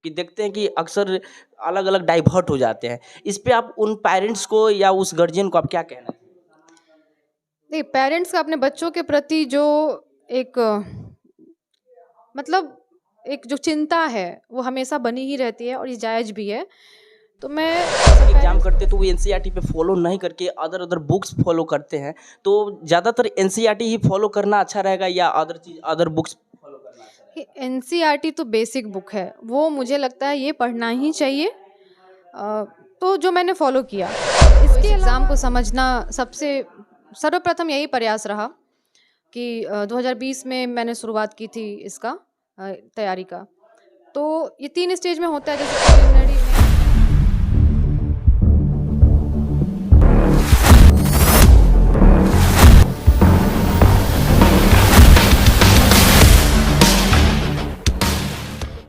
क्योंकि देखते हैं कि अक्सर अलग-अलग डाइवर्ट हो जाते हैं। इस पे आप उन पेरेंट्स को या उस गार्जियन को आप क्या कहना चाहेंगे? नहीं, पेरेंट्स का अपने बच्चों के प्रति जो एक मतलब एक जो चिंता है, वो हमेशा बनी ही रहती है और ये जायज़ भी है। तो मैं एसएससी एग्ज़ाम पेरेंट्स करते हैं तो वो एनसीईआरटी पे फॉलो नहीं करके अदर अदर बुक्स फॉलो करते हैं। तो ज़्यादातर एनसीईआरटी ही फॉलो करना अच्छा रहेगा या अदर बुक्स फॉलो करना अच्छा कि रहेगा? एनसीईआरटी तो बेसिक बुक है, वो मुझे लगता है ये पढ़ना ही चाहिए। तो जो मैंने फ़ॉलो किया, तो इस एग्ज़ाम को समझना सबसे सर्वप्रथम यही प्रयास रहा कि 2020 में मैंने शुरुआत की थी इसका तैयारी का। तो ये 3 स्टेज में होता है जैसे प्रिलिमिनरी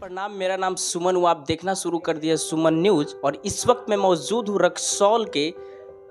प्रणाम, मेरा नाम सुमन हुआ। आप देखना शुरू कर दिया सुमन न्यूज़ और इस वक्त मैं मौजूद हूँ रक्सौल के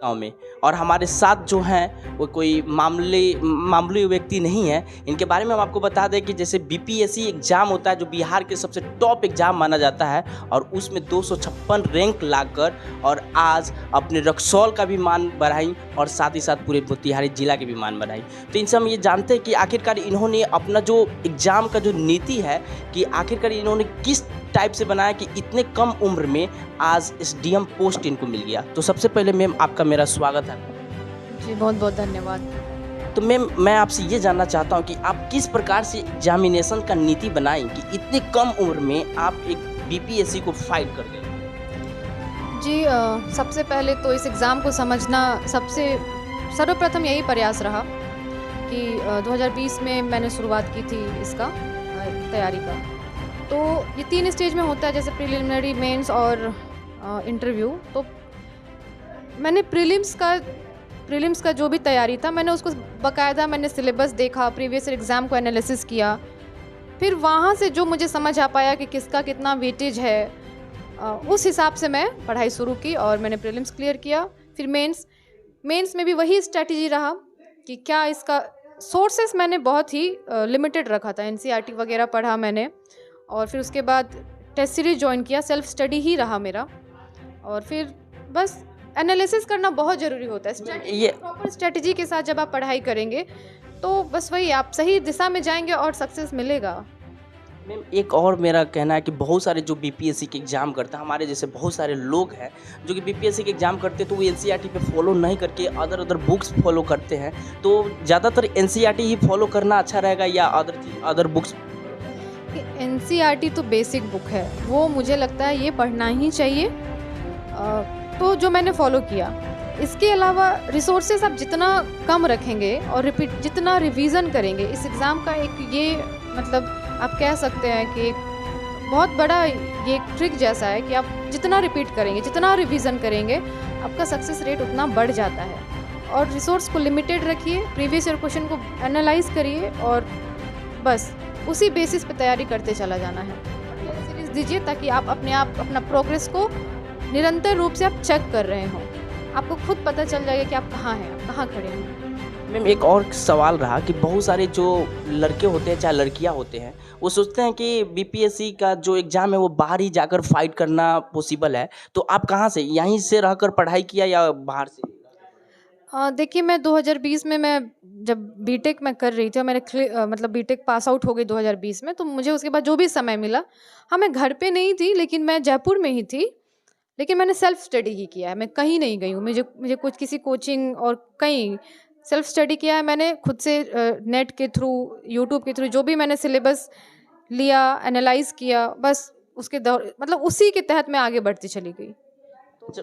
गाँव में और हमारे साथ जो हैं वो कोई मामूली व्यक्ति नहीं है। इनके बारे में हम आपको बता दें कि जैसे बीपीएससी एग्ज़ाम होता है जो बिहार के सबसे टॉप एग्ज़ाम माना जाता है और उसमें 256 रैंक लाकर और आज अपने रक्सौल का भी मान बढ़ाई और साथ ही साथ पूरे मोतिहारी जिला के भी मान बढ़ाई। तो इनसे हम ये जानते हैं कि आखिरकार इन्होंने अपना जो एग्ज़ाम का जो नीति है कि आखिरकार इन्होंने किस टाइप से बनाया कि इतने कम उम्र में आज एसडीएम पोस्ट इनको मिल गया। तो सबसे पहले मैम आपका मेरा स्वागत है। जी, बहुत-बहुत धन्यवाद। तो मैम मैं आपसे ये जानना चाहता हूँ कि आप किस प्रकार से एग्जामिनेशन का नीति बनाई कि इतने कम उम्र में आप एक बीपीएससी को फाइट कर गए? जी, सबसे पहले तो इस एग्ज़ाम को समझना सबसे सर्वप्रथम यही प्रयास रहा कि 2020 में मैंने शुरुआत की थी इसका तैयारी का। तो ये 3 स्टेज में होता है जैसे प्रिलिमिनरी, मेंस और इंटरव्यू। तो मैंने प्रीलिम्स का जो भी तैयारी था मैंने उसको बाकायदा मैंने सिलेबस देखा, प्रीवियस ईयर एग्ज़ाम को एनालिसिस किया। फिर वहाँ से जो मुझे समझ आ पाया कि किसका कितना वेटेज है, उस हिसाब से मैं पढ़ाई शुरू की और मैंने प्रीलिम्स क्लियर किया। फिर मेंस में भी वही स्ट्रैटेजी रहा कि क्या इसका सोर्सेस मैंने बहुत ही लिमिटेड रखा था। एनसीईआरटी वगैरह पढ़ा मैंने और फिर उसके बाद टेस्ट सीरीज ज्वाइन किया, सेल्फ स्टडी ही रहा मेरा। और फिर बस एनालिसिस करना बहुत ज़रूरी होता है। ये प्रॉपर स्ट्रैटेजी के साथ जब आप पढ़ाई करेंगे तो बस वही आप सही दिशा में जाएंगे और सक्सेस मिलेगा। मैम एक और मेरा कहना है कि बहुत सारे जो बीपीएससी के एग्ज़ाम करते हैं, हमारे जैसे बहुत सारे लोग हैं जो कि बीपीएससी के एग्ज़ाम करते हैं तो वो एनसीईआरटी पे फॉलो नहीं करके अदर अदर बुक्स फॉलो करते हैं। तो ज़्यादातर एनसीईआरटी ही फॉलो करना अच्छा रहेगा या अदर बुक्स? एनसीईआरटी तो बेसिक बुक है, वो मुझे लगता है ये पढ़ना ही चाहिए। तो जो मैंने फॉलो किया, इसके अलावा रिसोर्सेज आप जितना कम रखेंगे और जितना रिवीजन करेंगे, इस एग्ज़ाम का एक ये मतलब आप कह सकते हैं कि एक बहुत बड़ा ये एक ट्रिक जैसा है कि आप जितना रिपीट करेंगे, जितना रिवीजन करेंगे, आपका सक्सेस रेट उतना बढ़ जाता है। और रिसोर्स को लिमिटेड रखिए, प्रीवियस ईयर क्वेश्चन को एनालाइज करिए और बस उसी बेसिस पे तैयारी करते चला जाना है। सीरीज दीजिए ताकि आप अपने आप अपना प्रोग्रेस को निरंतर रूप से आप चेक कर रहे हो। आपको खुद पता चल जाएगा कि आप कहाँ हैं, आप कहाँ खड़े हैं। मैम एक और सवाल रहा कि बहुत सारे जो लड़के होते हैं चाहे लड़कियां होते हैं वो सोचते हैं कि बीपीएससी का जो एग्ज़ाम है वो बाहर ही जाकर फाइट करना पॉसिबल है। तो आप कहाँ से यहीं से रहकर पढ़ाई किया या बाहर से? देखिए, मैं 2020 में मैं जब बीटेक मैं कर रही थी और मतलब बीटेक पास आउट हो गई 2020 में, तो मुझे उसके बाद जो भी समय मिला, हाँ, मैं घर पे नहीं थी लेकिन मैं जयपुर में ही थी। लेकिन मैंने सेल्फ स्टडी ही किया है, मैं कहीं नहीं गई हूँ। मुझे मुझे कुछ किसी कोचिंग और कहीं सेल्फ स्टडी किया है मैंने खुद से, नेट के थ्रू, यूट्यूब के थ्रू जो भी मैंने सिलेबस लिया, एनालाइज़ किया, बस उसके दौर मतलब उसी के तहत मैं आगे बढ़ती चली गई। अच्छा,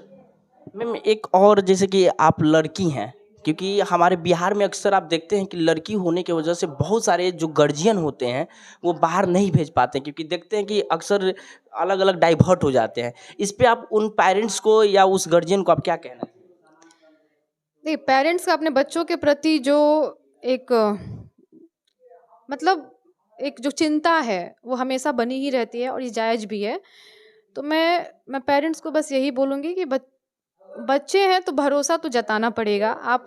मैम एक और जैसे कि आप लड़की हैं, क्योंकि हमारे बिहार में अक्सर आप देखते हैं कि लड़की होने की वजह से बहुत सारे जो गार्जियन होते हैं वो बाहर नहीं भेज पाते हैं क्योंकि देखते हैं कि अक्सर अलग अलग डाइवर्ट हो जाते हैं। इस पे आप उन पेरेंट्स को या उस गार्जियन को आप क्या कहना चाहिए? नहीं, पेरेंट्स का अपने बच्चों के प्रति जो एक मतलब एक जो चिंता है, वो हमेशा बनी ही रहती है और ये जायज़ भी है। तो मैं पेरेंट्स को बस यही बोलूँगी कि बच्चे हैं तो भरोसा तो जताना पड़ेगा। आप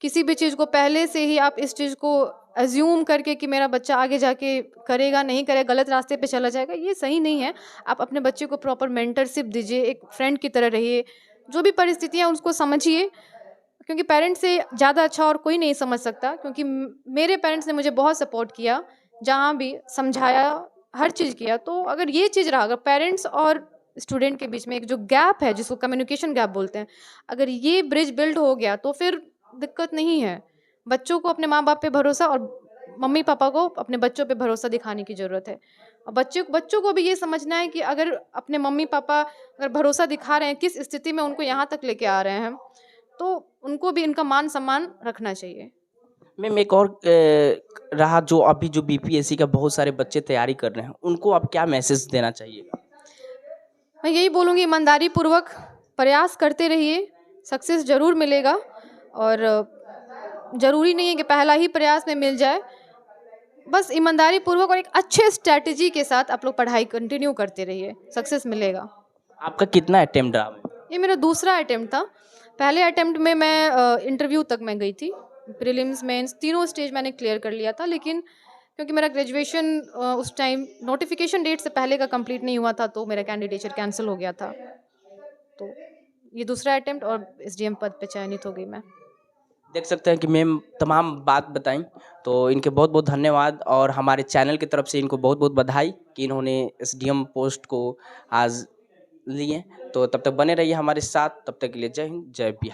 किसी भी चीज़ को पहले से ही आप इस चीज़ को अज्यूम करके कि मेरा बच्चा आगे जाके करेगा नहीं करेगा, गलत रास्ते पे चला जाएगा, ये सही नहीं है। आप अपने बच्चे को प्रॉपर मेंटरशिप दीजिए, एक फ्रेंड की तरह रहिए, जो भी परिस्थितियाँ उसको समझिए, क्योंकि पेरेंट्स से ज़्यादा अच्छा और कोई नहीं समझ सकता। क्योंकि मेरे पेरेंट्स ने मुझे बहुत सपोर्ट किया, जहाँ भी समझाया, हर चीज़ किया। तो अगर ये चीज़ रहा, अगर पेरेंट्स और स्टूडेंट के बीच में एक जो गैप है जिसको कम्युनिकेशन गैप बोलते हैं, अगर ये ब्रिज बिल्ड हो गया तो फिर दिक्कत नहीं है। बच्चों को अपने माँ बाप पे भरोसा और मम्मी पापा को अपने बच्चों पे भरोसा दिखाने की ज़रूरत है। और बच्चों को भी ये समझना है कि अगर अपने मम्मी पापा अगर भरोसा दिखा रहे हैं, किस स्थिति में उनको यहाँ तक लेके आ रहे हैं, तो उनको भी इनका मान सम्मान रखना चाहिए। मैम एक और रहा जो अभी जो बीपीएससी का बहुत सारे बच्चे तैयारी कर रहे हैं, उनको आप क्या मैसेज देना चाहिए? मैं यही बोलूँगी, ईमानदारी पूर्वक प्रयास करते रहिए, सक्सेस ज़रूर मिलेगा। और ज़रूरी नहीं है कि पहला ही प्रयास में मिल जाए। बस ईमानदारी पूर्वक और एक अच्छे स्ट्रैटेजी के साथ आप लोग पढ़ाई कंटिन्यू करते रहिए, सक्सेस मिलेगा। आपका कितना अटेम्प्ट रहा मैम? ये मेरा दूसरा अटेम्प्ट था। पहले अटेम्प्ट में मैं इंटरव्यू तक मैं गई थी, प्रीलिम्स मेंस तीनों स्टेज मैंने क्लियर कर लिया था। लेकिन क्योंकि मेरा ग्रेजुएशन उस टाइम नोटिफिकेशन डेट से पहले का कंप्लीट नहीं हुआ था, तो मेरा कैंडिडेचर कैंसिल हो गया था। तो ये दूसरा अटेम्प्ट और एसडीएम पद पे चयनित हो गई मैं। देख सकते हैं कि मैम तमाम बात बताई, तो इनके बहुत बहुत धन्यवाद और हमारे चैनल की तरफ से इनको बहुत बहुत बधाई कि इन्होंने एसडीएम पोस्ट को आज लिए। तो तब तक बने रहिए हमारे साथ, तब तक के लिए जय हिंद, जय बिहार।